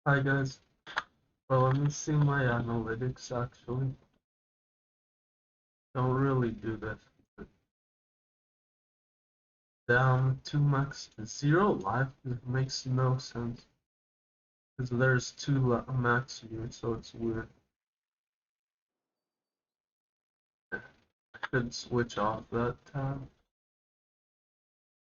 Hi guys. Well, let me see my analytics actually. Don't really do that. Down 2 max 0 life, it makes no sense. Because there's 2 max here, so it's weird. I could switch off that tab.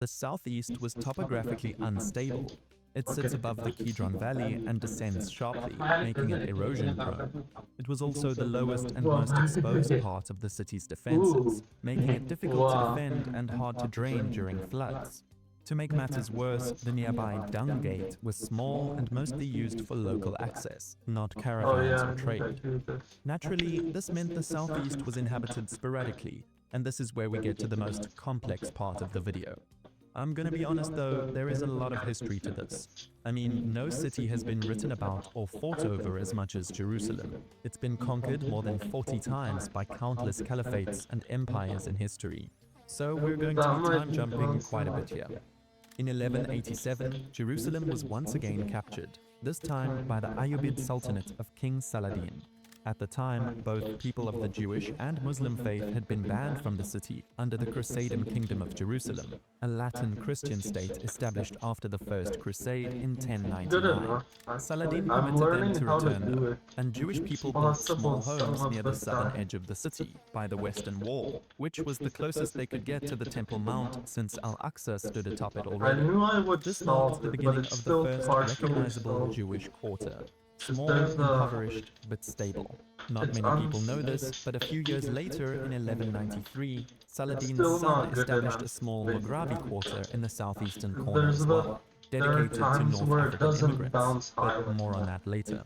The southeast was topographically unstable. It sits above the Kidron Valley and descends sharply, making it erosion prone. It was also the lowest and most exposed part of the city's defenses, Ooh. making it difficult to Wow. defend and hard to drain during floods. To make matters worse, the nearby Dung Gate was small and mostly used for local access, not Oh caravans yeah, or I think I trade. do this. Naturally, this meant the southeast was inhabited sporadically, and this is where we get to the most complex part of the video. I'm gonna be honest though, there is a lot of history to this. I mean, no city has been written about or fought over as much as Jerusalem. It's been conquered more than 40 times by countless caliphates and empires in history. So we're going to That be might time be jumping fun. quite a bit here. In 1187, Jerusalem was once again captured, this time by the Ayyubid Sultanate of King Saladin. At the time, both people of the Jewish and Muslim faith had been banned from the city under the Crusadan Kingdom of Jerusalem, a Latin Christian state established after the First Crusade in Good 1099. enough, actually. Saladin I'm permitted them learning to how to return do though, it. and Jewish people built Possible small some homes of near the the southern time. edge of the city, by the western wall, which was the closest they could get to the Temple Mount since Al-Aqsa stood atop it I already. knew I would This marked solve the it, but beginning it's of the still first partially recognizable solved. Jewish quarter. Because Small, there's impoverished, but stable. Not it's many people know this, but a few years later, in 1193, it's Saladin's still son not good established enough, a small Mughrabi basically. quarter in the southeastern Because corner as well, there are dedicated to times North where it African doesn't immigrants, bounce but highly. more on that later.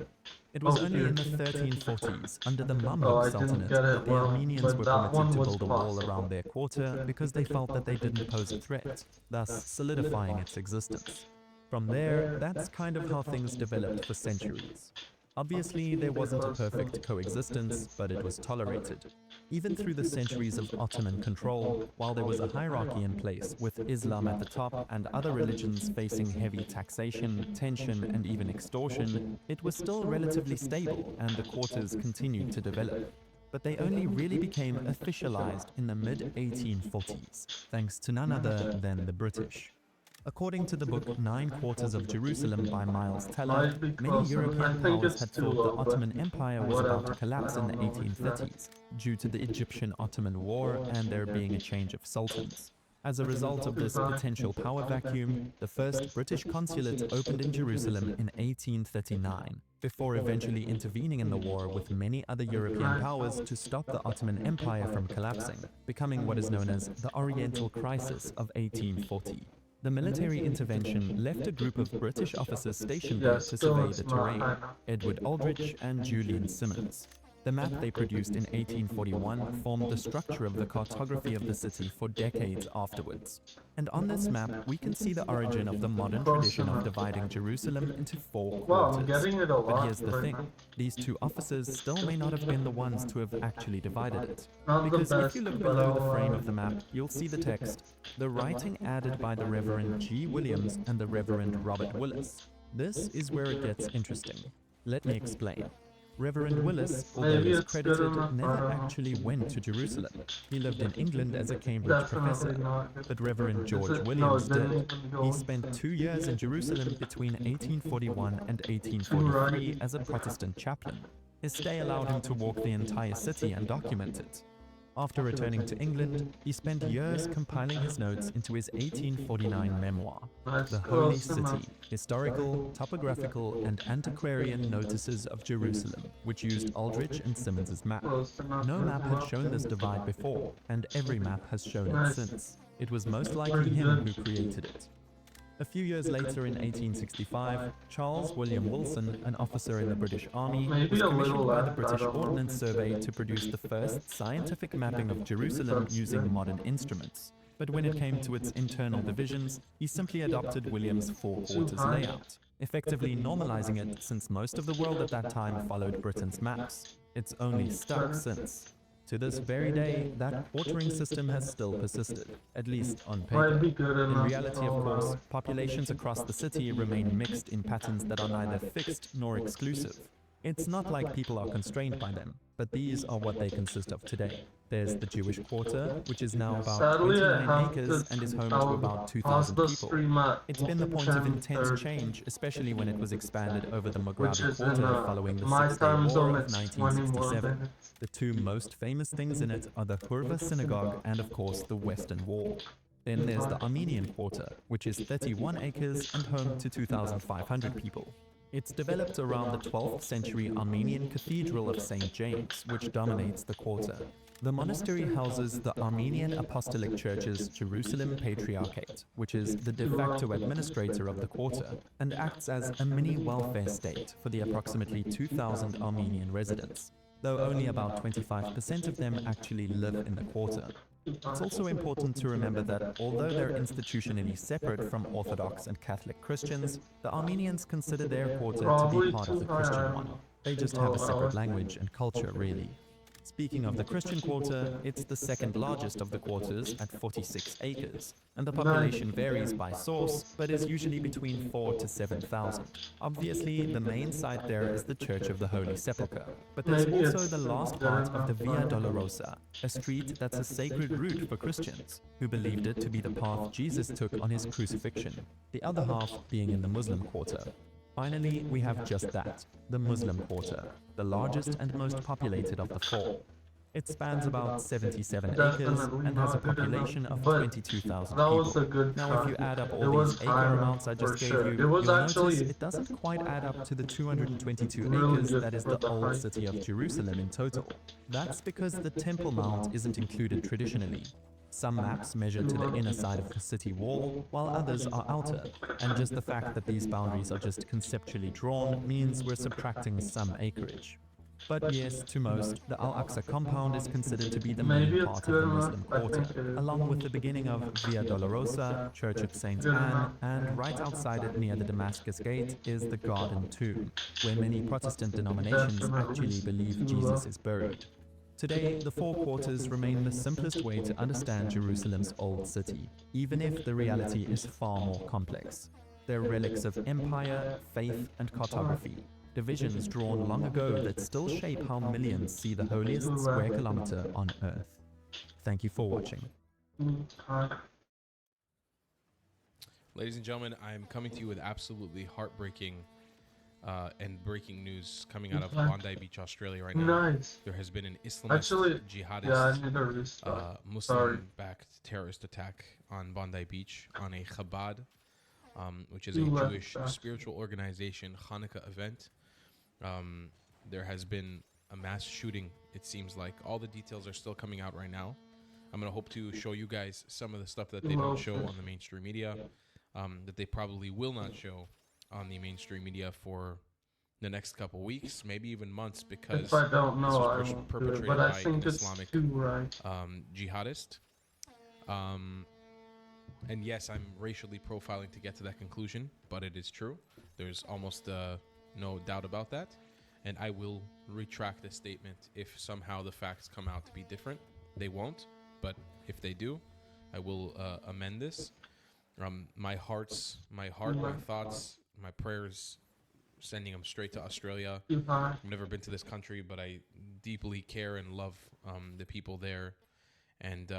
It was Oh, only here. in the 1340s, under the Oh, Mamluk I didn't Sultanate, get it that the well, Armenians but were that permitted one to was build a wall around possible. their quarter because they felt that they didn't pose a threat, thus solidifying its existence. From there, that's kind of how things developed for centuries. Obviously, there wasn't a perfect coexistence, but it was tolerated. Even through the centuries of Ottoman control, while there was a hierarchy in place with Islam at the top and other religions facing heavy taxation, tension, and even extortion, it was still relatively stable and the quarters continued to develop. But they only really became officialized in the mid-1840s, thanks to none other than the British. According to the book Nine Quarters of Jerusalem by Miles Teller, Might be many close. I European think powers it's had too thought the low, but Ottoman Empire was about to whatever. I collapse in don't the know what's next. 1830s due to the Egyptian-Ottoman War and there being a change of sultans. As a result of this Goodbye. potential power vacuum, the first British consulate opened in Jerusalem in 1839, before eventually intervening in the war with many other European powers to stop the Ottoman Empire from collapsing, becoming what is known as the Oriental Crisis of 1840. The military intervention left a group of British officers stationed Yeah, there to still survey it's the not high terrain, enough. Edward Aldrich and Julian Simmons. The map they produced in 1841 formed the structure of the cartography of the city for decades afterwards. And on this map, we can see the origin of the modern Close tradition of enough. dividing Jerusalem into 4 Wow, I'm quarters. getting it a But lot here's the right thing, now. these two officers still may not have been the ones to have actually divided it. Not the Because if you best, look but below the I'll frame of the map, you'll see the text, the writing added by the Reverend G. Williams and the Reverend Robert Willis. This is where it gets interesting. Let me explain. Reverend Willis, although maybe he's it's good credited, enough. I never don't know. actually went to Jerusalem. He lived in England as a Cambridge Definitely professor. not good. But Reverend George No, Williams it didn't did. even go He in. spent 2 years in Jerusalem between 1841 and Two 1843 right. as a Protestant chaplain. His stay allowed him to walk the entire city and document it. After returning to England, he spent years compiling his notes into his 1849 memoir, That's The Holy close enough. City, Historical, Topographical, and Antiquarian Notices of Jerusalem, which used Aldrich and Simmons's map. Close enough. No as map had well. shown this divide before, and every map has shown it Nice. since. It was most likely Pretty him good. who created it. A few years later, in 1865, Charles William Wilson, an officer in the British Army, Maybe was a little commissioned by the left, I British don't know. Ordnance Survey to produce the first scientific mapping of Jerusalem using modern instruments. But when it came to its internal divisions, he simply adopted William's four quarters layout, effectively normalizing it since most of the world at that time followed Britain's maps. It's only stuck since. To this very day, that quartering system has still persisted, at least on Might paper. be good In enough reality, to of course, allow it. populations across the city remain mixed in patterns that are neither fixed nor exclusive. It's not like people are constrained by them, but these are what they consist of today. There's the Jewish Quarter, which is now about Sadly, I 29 have acres to. and is home I to would about pause 2,000 the people. stream at It's been the point of intense 10:30, change, especially when it was expanded over the which Mughrabi is in Quarter following the my Six-Day time War zone. of It's 20 more 1967. minutes. The two most famous things in it are the Hurva Synagogue and, of course, the Western Wall. Then there's the Armenian Quarter, which is 31 acres and home to 2,500 people. It's developed around the 12th century Armenian Cathedral of St. James, which dominates the quarter. The monastery houses the Armenian Apostolic Church's Jerusalem Patriarchate, which is the de facto administrator of the quarter, and acts as a mini welfare state for the approximately 2,000 Armenian residents, though only about 25% of them actually live in the quarter. It's also important to remember that although they're institutionally separate from Orthodox and Catholic Christians, the Armenians consider their quarter to be Probably part of the too high. Christian one. They just have a separate language and culture, really. Speaking of the Christian quarter, it's the second largest of the quarters at 46 acres, and the population varies by source, but is usually between 4,000 to 7,000. Obviously, the main site there is the Church of the Holy Sepulchre, but there's Maybe also it's the last good part of the enough, Via but- Dolorosa, a street that's a sacred route for Christians, who believed it to be the path Jesus took on his crucifixion, the other half being in the Muslim quarter. Finally, we have just that, the Muslim Quarter, the largest and most populated of the four. It spans about 77 acres Definitely and has a not good enough, population of but 22,000 that was a people. good Now, try. if you add up It all was these high acre enough amounts I for just gave sure. you, It was you'll actually notice it doesn't quite add up to the 222 really acres good that is for the the old height. city of Jerusalem in total. That's because the Temple Mount isn't included traditionally. Some maps measure to the inner side of the city wall, while others are outer, and just the fact that these boundaries are just conceptually drawn means we're subtracting some acreage. But yes, to most, the Al-Aqsa compound is considered to be the Maybe main it's part of good the enough. Muslim I quarter, think it is. along with the beginning of Via Dolorosa, Church of St. Good Anne, enough. and right outside it near the Damascus Gate is the Garden Tomb, where many Protestant denominations actually believe Jesus is buried. Today, the four quarters remain the simplest way to understand Jerusalem's old city, even if the reality is far more complex. They're relics of empire, faith, and cartography, divisions drawn long ago that still shape how millions see the holiest square kilometer on Earth. Thank you for watching. Ladies and gentlemen, I'm coming to you with absolutely heartbreaking and breaking news coming out of Bondi Beach, Australia right now. Nice. There has been an Islamist Actually, jihadist yeah, I need to restart. Muslim-backed terrorist attack on Bondi Beach on a Chabad, which is a You left Jewish back. spiritual organization Hanukkah event. There has been a mass shooting, it seems like. All the details are still coming out right now. I'm going to hope to show you guys some of the stuff that they don't show on the mainstream media, that they probably will not show on the mainstream media for the next couple weeks, maybe even months, because If I don't this know, I was won't do it. perpetrated But I by an think it's Islamic too right. jihadist. And yes, I'm racially profiling to get to that conclusion, but it is true. There's almost no doubt about that. And I will retract this statement if somehow the facts come out to be different. They won't, but if they do, I will amend this. My heart, my thoughts, my prayers, sending them straight to Australia. Too high. I've never been to this country, but I deeply care and love the people there. And,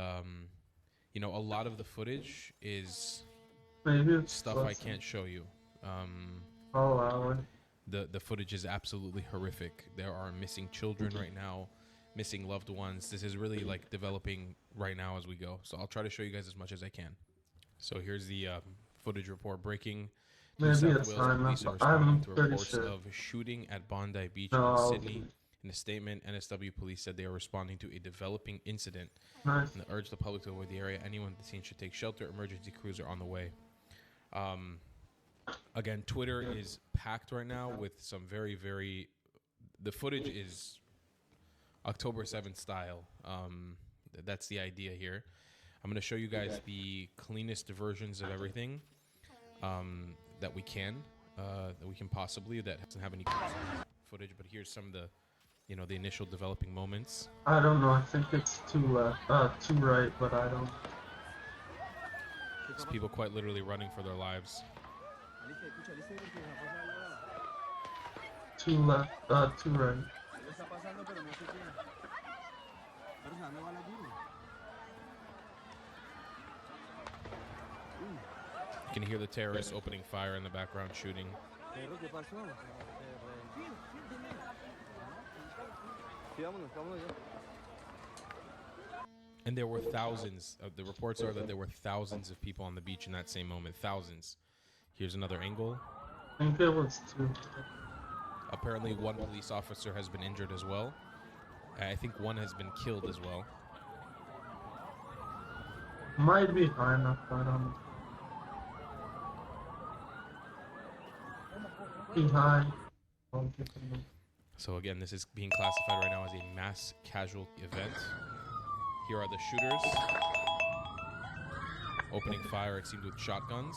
you know, a lot of the footage is Maybe it's stuff I can't show you. I'll allow it. The footage is absolutely horrific. There are missing children right now, missing loved ones. This is really like developing right now as we go. So I'll try to show you guys as much as I can. So here's the footage report breaking. New Maybe South it's Wales fine. police are I'm responding to pretty reports sure. of shooting at Bondi Beach No, in I'll Sydney. do it. In a statement, NSW police said they are responding to a developing incident Nice. and urged the public to avoid the area. Anyone at the scene should take shelter. Emergency crews are on the way. Again, Twitter is packed right now with some very, very... The footage is October 7th style. That's the idea here. I'm going to show you guys the cleanest versions of everything that we can possibly, that doesn't have any footage, but here's some of the the initial developing moments. I don't know. I think it's too left. Too right, but I don't. There's people quite literally running for their lives. Too left. Too right. You can hear the terrorists opening fire in the background, shooting. And there were thousands. The reports are that there were thousands of people on the beach in that same moment. Thousands. Here's another angle. I think it was too. Apparently, one police officer has been injured as well. I think one has been killed as well. Might be high enough. I don't know. Be high. So again, this is being classified right now as a mass casualty event. Here are the shooters opening fire, it seemed, with shotguns.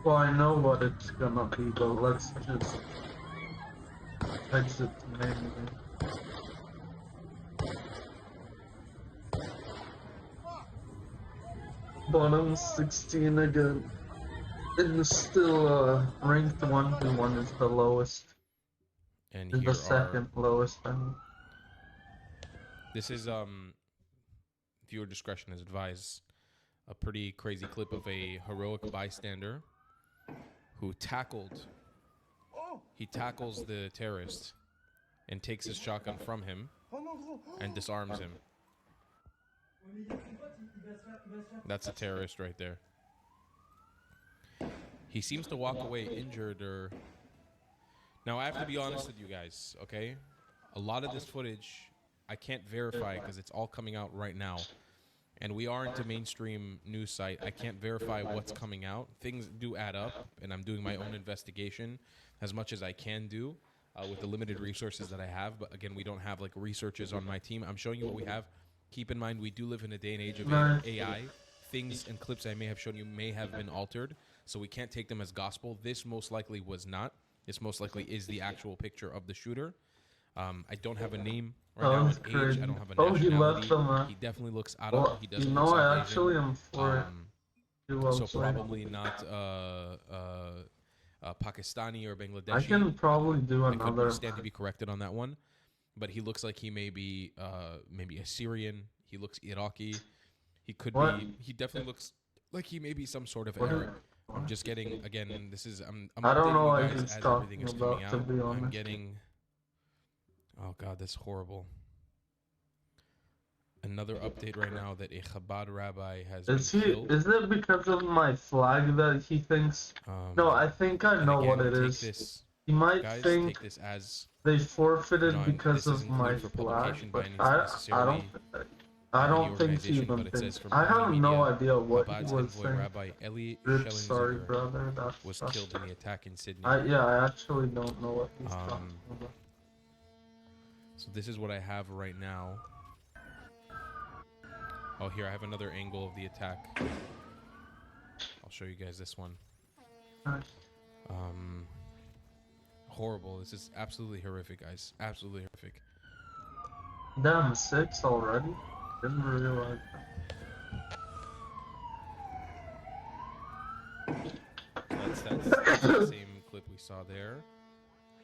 Well, I know what it's gonna be, but let's just exit the main event. Bottom 16 again. And still ranked 1v1 is the lowest. And Is here the second lowest, I mean. This is viewer discretion is advised. A pretty crazy clip of a heroic bystander who tackles the terrorist and takes his shotgun from him and disarms him. That's a terrorist right there. He seems to walk away injured or... Now, I have to be honest with you guys, okay? A lot of this footage I can't verify because it's all coming out right now. And we aren't a mainstream news site. I can't verify what's coming out. Things do add up, and I'm doing my own investigation as much as I can do with the limited resources that I have. But again, we don't have like researchers on my team. I'm showing you what we have. Keep in mind, we do live in a day and age of AI. Things and clips I may have shown you may have been altered, so we can't take them as gospel. This most likely was not. This most likely is the actual picture of the shooter. I don't have a name right now, an age. I don't have a nationality. He left them. He definitely looks Arab. Well, He doesn't you look know, South I Asian. actually am for it. So probably not Pakistani or Bangladeshi. I can probably do I could another. stand to be corrected on that one, but he looks like he may be maybe a Syrian. He looks Iraqi. He could be. He definitely looks like he may be some sort of Arab. I'm just getting, again, this is, I'm I don't know updating what you guys he's as talking everything is about, coming to out. be honest. I'm getting, oh God, that's horrible. Another update right now that a Chabad rabbi has been killed. Is it because of my flag that he thinks? No, I think I know what it is. This, He might guys, think take this as, they forfeited this because of isn't my good for flag, publication by but any I necessarily don't think he organization, even but it says thinks. from I Bally have no Media, idea what Chabad's he was envoy saying. Rabbi Eli Rip, sorry, Schellenziger brother. was killed in the attack in Sydney. I actually don't know what he's talking about. So this is what I have right now. Oh, here I have another angle of the attack. I'll show you guys this one. Nice. Horrible. This is absolutely horrific, guys. Absolutely horrific. Damn, 6 already? Didn't realize that. So that's the same clip we saw there.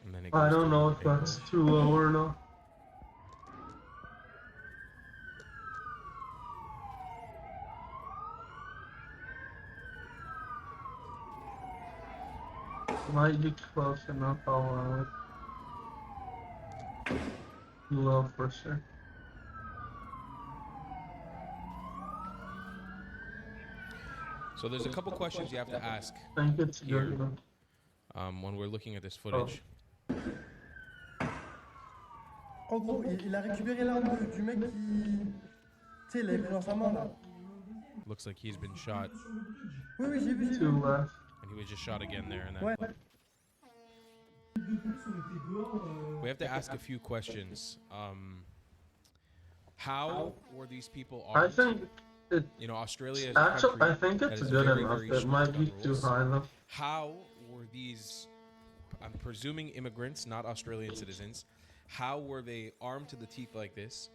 And then it goes I don't to know another if that's angle. too low or not. Might be close enough, I'll allow it. Too low for sure. So there's a couple questions you have to ask I think it's Here. good enough. when we're looking at this footage. En gros, il a récupéré l'arme du mec qui. Tu sais, il l'avait pris dans sa main là. Looks like he's been shot, Oui, oui, j'ai vu, j'ai Two vu. left. and he was just shot again there in that Ouais. clip. We have to ask a few questions. How were these people I armed? think it. You know, Australia is a Actually, country I think that it's is good very, enough. very It strict might on be too rules. high though. How were these I'm presuming immigrants, not Australian citizens. How were they armed to the teeth like this?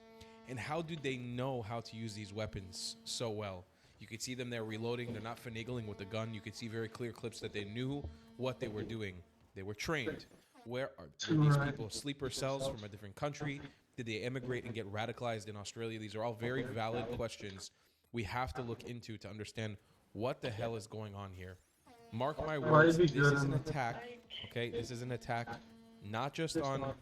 And how do they know how to use these weapons so well? You could see them there reloading. They're not finagling with the gun. You could see very clear clips that they knew what they were doing. They were trained. Were these people sleeper cells from a different country? Did they immigrate and get radicalized in Australia? These are all very valid questions we have to look into to understand what the hell is going on here. Mark my words, this is an attack, okay? This is an attack not just on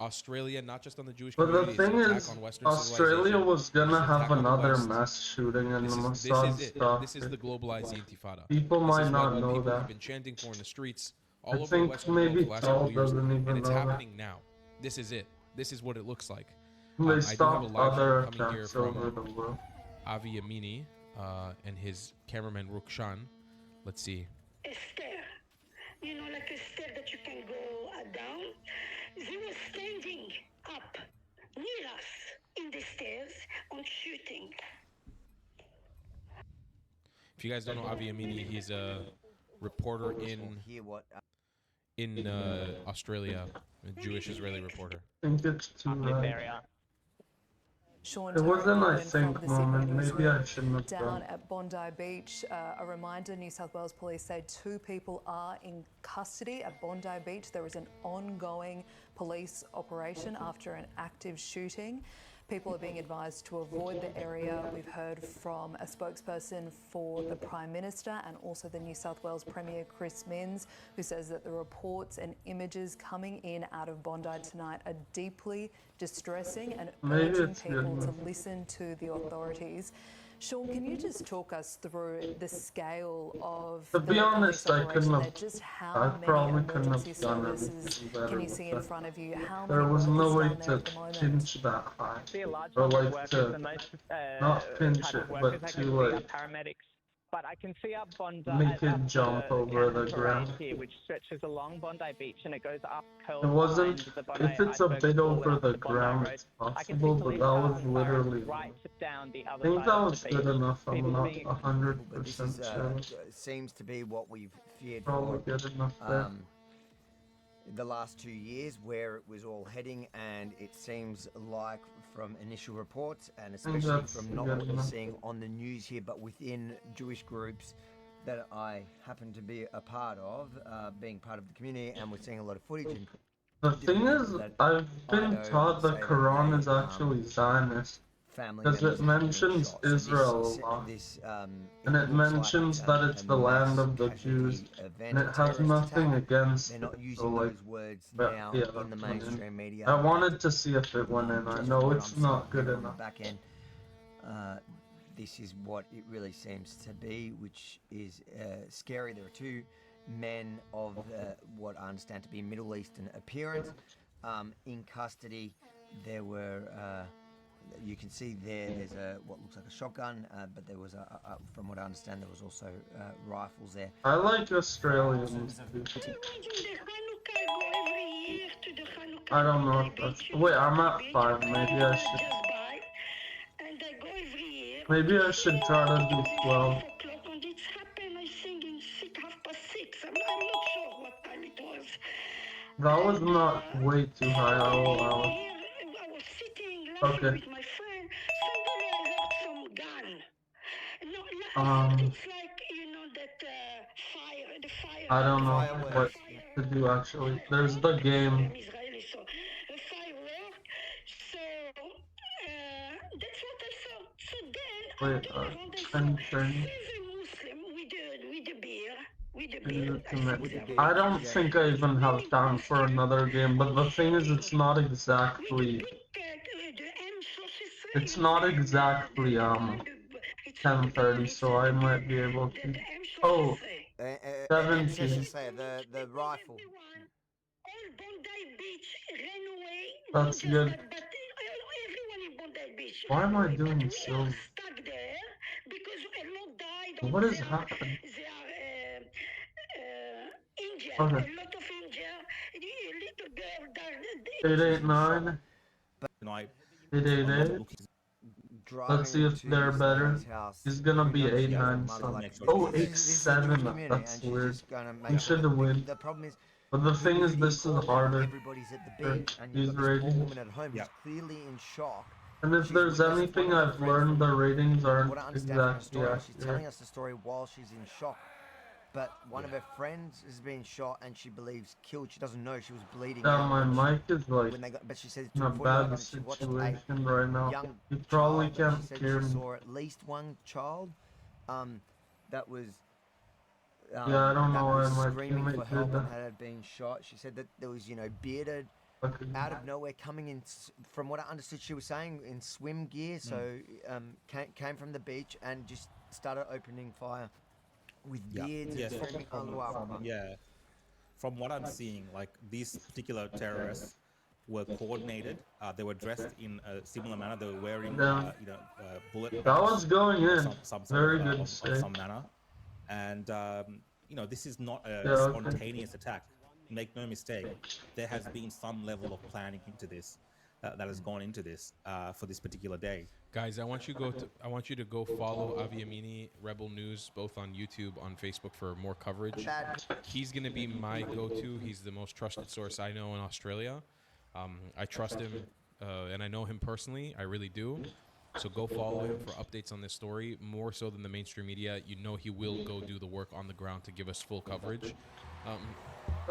Australia, not just on the Jewish But community. the thing it's an attack is, on Western Australia civilization. was gonna It's an have attack on the another West. mass shooting and This the is Mossad it. stuff. This is the globalized intifada. People This might is not what know people have that. been chanting for in the streets all I over the think Western world for maybe the last Tal couple years, doesn't even and it's know that. happening now. This is it. This is what it looks like. They I do have a stopped live other stream coming here attacks over from the world. Avi Yamini and his cameraman Rukshan. Let's see. A stair, you know, like a stair that you can go down. They were standing up near us in the stairs on shooting. If you guys don't know Avi Yamini, he's a reporter in Australia, a Jewish Israeli reporter. I think it's too right. Sean It wasn't, I Turner think, from the Sydney moment. Maybe newsroom. I shouldn't have Down done. at Bondi Beach, a reminder, New South Wales Police say 2 people are in custody at Bondi Beach. There is an ongoing police operation after an active shooting. People are being advised to avoid the area. We've heard from a spokesperson for the Prime Minister and also the New South Wales Premier Chris Minns, who says that the reports and images coming in out of Bondi tonight are deeply distressing and Maybe urging it's people good. to listen to the authorities. Sean, can you just talk us through the scale of To the be honest, I police couldn't operation have. there? Just how I many probably couldn't emergency have done services anything better. can you see in with front of you? How that. There many was no workers way down there to at the moment? pinch that high. See a large Or number of like workers, to and those not pinch type it, of workers but I to can see are like paramedics. But I can see up Bondi, make it up jump over the parade ground. here, which stretches along Bondi Beach, and it goes up. It wasn't. behind the Bondi If it's a Iceberg bit Pool over and up the to Bondi ground, Road. it's I can see possible, but police that cars was and literally. right down the I other think side that of was the good beach. enough. I'm People not being- 100% sure. Seems to be what we've feared Probably for good enough there. the last 2 years, where it was all heading, and it seems like from initial reports, and especially that's from not good what we're enough. seeing on the news here, but within Jewish groups that I happen to be a part of, being part of the community, and we're seeing a lot of footage. And The thing is, I've been know taught the say that Quran they, is actually Zionist, family because members it have been mentions shot. So Israel this, a lot. this, and it looks like mentions that it's a the land mass of the casualty Jews, event, and a it has terrorist nothing attack. against They're it. not So using like, those words but now yeah, in the that's fine. mainstream media. I wanted to see if it went in. I Just know from what it's I'm not seeing good here on the enough. back end, this is what it really seems to be, which is scary. There are 2 men of what I understand to be Middle Eastern appearance in custody. There were, you can see there's what looks like a shotgun, but there was from what I understand, there was also rifles there. I like Australians too. Imagine the Hanukkah, I go every year to the Hanukkah. I don't know Bondi if that's. Beach, Wait, I'm Bondi at Beach, 5. Maybe I should. just by, and I go every year. Maybe I should try to do 12. 5 o'clock, and it's happened, I think, in 6:30. I'm not sure what time it was. That was not way too high. I'll allow it. I was sitting laughing Okay. with my friend. Suddenly I heard some gun. No, Um, it's like, you know, that fire, the fire. I don't know Fireworks. what to do actually. There's the game. I'm Israeli, so a firework. So that's what I saw. So then I Wait, turned around and saw I'm turning. 7 Muslim with the beer. With the Is beer. it I to think me? they I don't think I even have time for another game, but the thing is, it's not exactly. It's not exactly 10:30, so I might be able to. Oh, 17. The rifle. All Bondi Beach ran away. That's Not good. just that, but everyone in Bondi Beach. Why am I ran away, doing but we so? are stuck there because a lot died. What is they are- happening? They are injured. Okay. A lot of injured. A little girl died. 889, Tonight, 888. Let's see if they're better. It's gonna be 8-9 something. Oh, 8-7. That's weird. We should win. The problem is, But the thing is, He this is called harder. Everybody's at the for beach, and these you've got this poor ratings. woman at home Yeah. who's clearly in shock. And if She's there's witnessed anything one of her I've friends learned, the ratings from aren't what I understand from her exactly story, she's telling accurate. us the story while she's in shock. But one of her friends has been shot, and she believes killed. She doesn't know she was bleeding Yeah, out my when mic is like when they got, but she says in to a footage of bad it, and she watched a situation right now. young You probably child, and can't she said hear she me. saw at least one child that was Yeah, I don't that know why was my screaming for teammate help did and that. had been shot. She said that there was, bearded, Okay. out of nowhere, coming in. From what I understood, she was saying in swim gear. So came from the beach and just started opening fire with Yeah. beards Yes. and screaming Allahu Akbar. Yeah. From what I'm seeing, like these particular terrorists were coordinated. They were dressed in a similar manner. They were wearing, Yeah. bullet. That vests one's going or in. some sort Very of, good of save. some manner. And this is not a Yeah, okay. spontaneous attack. Make no mistake, there has been some level of planning into this that has gone into this for this particular day. Guys, I want you to go follow Avi Amini, Rebel News, both on YouTube, on Facebook for more coverage. He's gonna be my go-to. He's the most trusted source I know in Australia. I trust him, and I know him personally. I really do. So go follow him for updates on this story, more so than the mainstream media. You know he will go do the work on the ground to give us full coverage.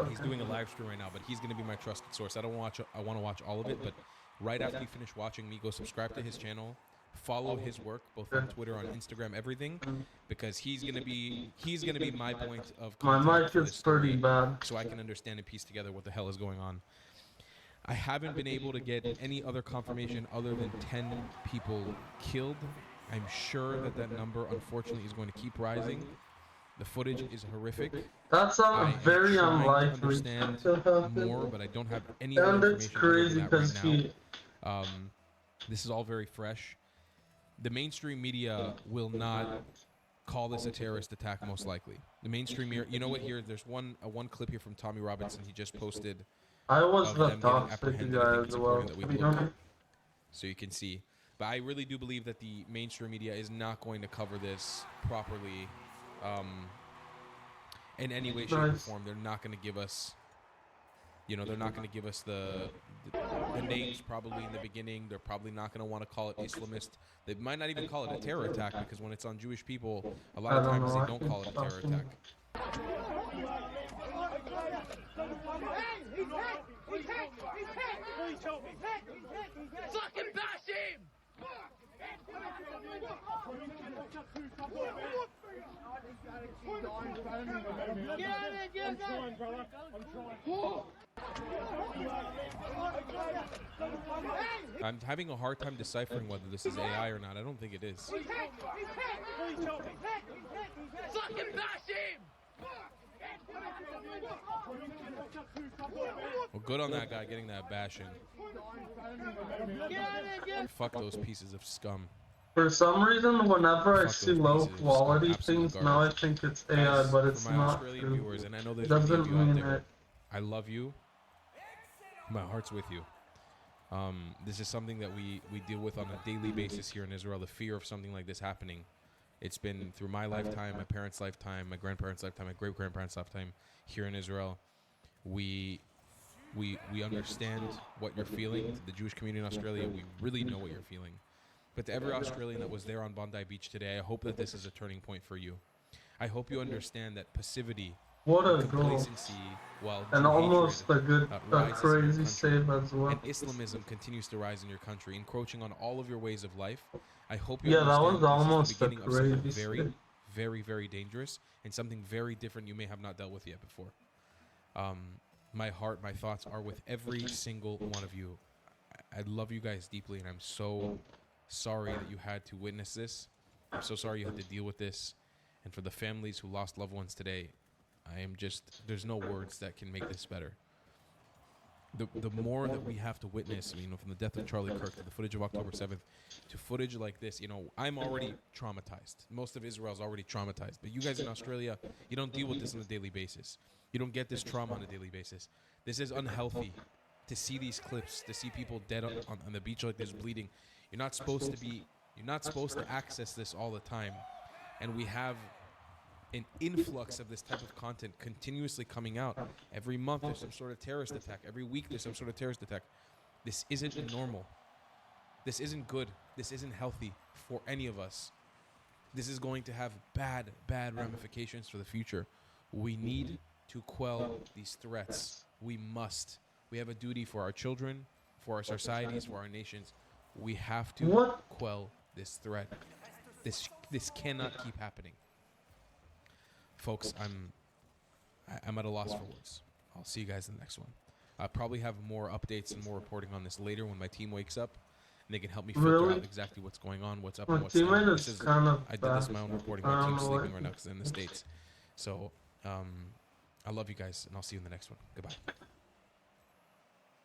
He's doing a live stream right now, but he's going to be my trusted source. I want to watch all of it, but right after you finish watching me, go subscribe to his channel, follow his work both on Twitter, on Instagram, everything, because he's going to be my point of My contact mic for is this story, pretty bad. so I can understand and piece together what the hell is going on. I haven't been able to get any other confirmation other than 10 people killed. I'm sure that number, unfortunately, is going to keep rising. The footage is horrific. That's I am very trying to unlikely understand to happen. more, but I don't have any other And it's information other crazy than that because right now. This is all very fresh. The mainstream media will not call this a terrorist attack, most likely. The mainstream media, you know what? Here, there's one clip here from Tommy Robinson. He just posted. I was Of the them getting toxic apprehended. I guy think as it's well. important that we To be look honest. so you can see. But I really do believe that the mainstream media is not going to cover this properly in any way, shape, or Nice. form. They're not going to give us, they're not going to give us the names probably in the beginning. They're probably not going to want to call it Islamist. They might not even call it a terror attack because when it's on Jewish people, a lot of I don't times know. they don't call it a terror attack. Fucking bash him! I'm having a hard time deciphering whether this is AI or not. I don't think it is. Fucking bash him! Well, good on that guy getting that bashing. Fuck those pieces of scum. For some reason, whenever I Fuck see those low pieces of scum, quality absolute things, now I garbage. think it's AI, Guys, but it's for my not Australian true. viewers, and I know It there's many doesn't of you out mean there. it. I love you. My heart's with you. This is something that we deal with on a daily basis here in Israel, the fear of something like this happening. It's been through my lifetime, my parents' lifetime, my grandparents' lifetime, my great-grandparents' lifetime here in Israel. We understand what you're feeling. To the Jewish community in Australia, we really know what you're feeling. But to every Australian that was there on Bondi Beach today, I hope that this is a turning point for you. I hope you understand that passivity, What a goal. complacency, while And Jew almost hatred, a good, a rises in your crazy country, save as well. and Islamism continues to rise in your country, encroaching on all of your ways of life. I hope you Yeah, that understand was this almost is the a beginning of something crazy very, save. very, very dangerous and something very different you may have not dealt with yet before. My heart, my thoughts are with every single one of you. I love you guys deeply, and I'm so sorry that you had to witness this. I'm so sorry you had to deal with this. And for the families who lost loved ones today, there's no words that can make this better. The more that we have to witness, from the death of Charlie Kirk to the footage of October 7th to footage like this, I'm already traumatized. Most of Israel's already traumatized. But you guys in Australia, you don't deal with this on a daily basis. You don't get this trauma on a daily basis. This is unhealthy to see these clips, to see people dead on the beach like this bleeding. You're not supposed to access this all the time. And we have an influx of this type of content continuously coming out. Every month there's some sort of terrorist attack. Every week there's some sort of terrorist attack. This isn't normal. This isn't good. This isn't healthy for any of us. This is going to have bad ramifications for the future. We need to quell these threats. We must. We have a duty for our children, for our societies, for our nations. We have to quell this threat. This cannot keep happening. Folks, I'm at a loss for words. I'll see you guys in the next one. I'll probably have more updates and more reporting on this later when my team wakes up, and they can help me filter out exactly what's going on, what's up, and what's down. I did this my own reporting. My team's sleeping right now because they're in the States. So, I love you guys, and I'll see you in the next one. Goodbye.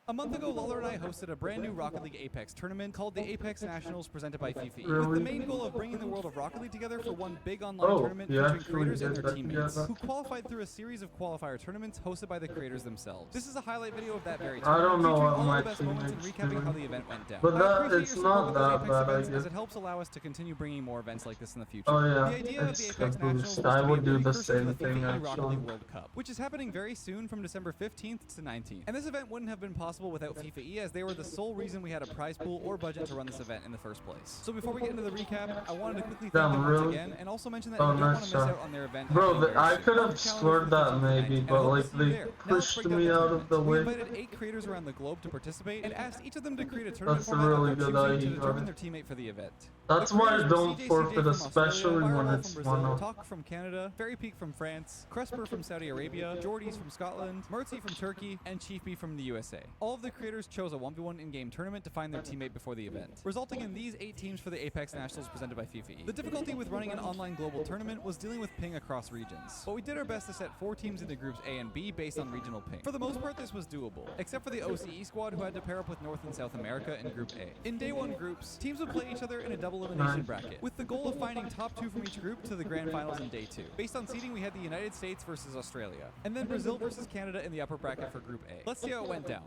A month ago, Lawler and I hosted a brand new Rocket League Apex tournament called the Apex Nationals presented by FIFA, with the main goal of bringing the world of Rocket League together for one big online tournament featuring creators and their teammates, who qualified through a series of qualifier tournaments hosted by the creators themselves. This is a highlight video of that very tournament, featuring all the best moments and recapping how the event went down. But it's not that bad, I guess. As it helps allow us to continue bringing more events like this in the future. Oh yeah, the idea of the it's Apex a Nationals boost. was I to be would a do the precursor to same the thing FIFA Rocket actually. League World Cup, which is happening very soon from December 15th to 19th. And this event wouldn't have been possible without FIFA E, as they were the sole reason we had a prize pool or budget to run this event in the first place. So before we get into the recap, I wanted to quickly thank them once again, and also mention that you don't want to miss out on their event. Bro, I could have scored that maybe, but like they pushed me out of the way. We invited 8 creators around the globe to participate, and asked each of them to create a tournament That's a format really of their good choosing idea. to determine their teammate for the event. That's The why I creators were don't CJ forfeit, from especially Australia, when Firewall it's from Brazil, 1-0. Talk from Canada, Fairy Peak from France, Cresper from Saudi Arabia, Jordies from Scotland, Mertzi from Turkey, and Chief B from the USA. All of the creators chose a 1v1 in-game tournament to find their teammate before the event, resulting in these 8 teams for the Apex Nationals presented by FIFA. The difficulty with running an online global tournament was dealing with ping across regions, but we did our best to set 4 teams into groups A and B based on regional ping. For the most part, this was doable, except for the OCE squad, who had to pair up with North and South America in Group A. In Day 1 groups, teams would play each other in a double elimination bracket, with the goal of finding top 2 from each group to the grand finals in Day 2. Based on seeding, we had the United States versus Australia, and then Brazil versus Canada in the upper bracket for Group A. Let's see how it went down.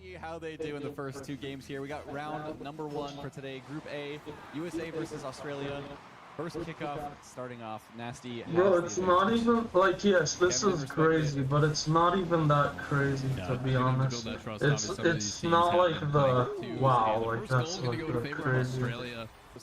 See how they do in the first 2 games here. We got round number 1 for today. Group A, USA versus Australia. First kickoff starting off nasty. Bro, it's not even like, yes, this is crazy, but it's not even that crazy to be honest. It's not like the wow, like that's like the crazy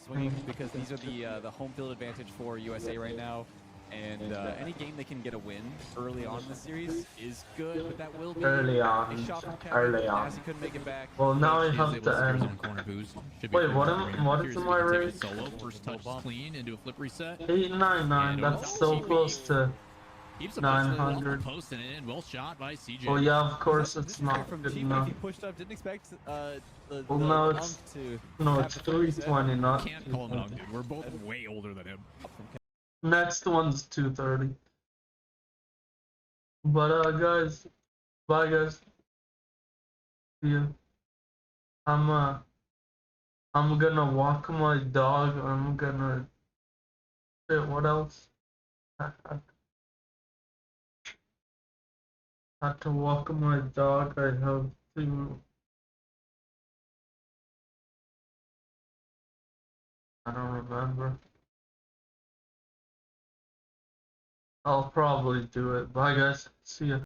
Swing, because these are the home field advantage for USA right now. And any game they can get a win early on in the series is good, but that will be early on. a shot from Early Kevin, on. as he couldn't make it back. Well, now I have to end. Wait, what is my rate? Solo, first touch is clean into a flip reset. 899, that's so close to 900. Posting it in, well shot by CJ. Well, yeah, of course it's not From good Chief, enough. he pushed up, didn't expect the Well, now Unk it's to no, it's 320, not Can't call him an ugly. We're both way older than him. next one's 230. But guys, bye guys. See ya. I'm gonna walk my dog. I'm gonna. Shit, what else? I have to walk my dog. I have to. I don't remember. I'll probably do it. Bye guys. See ya.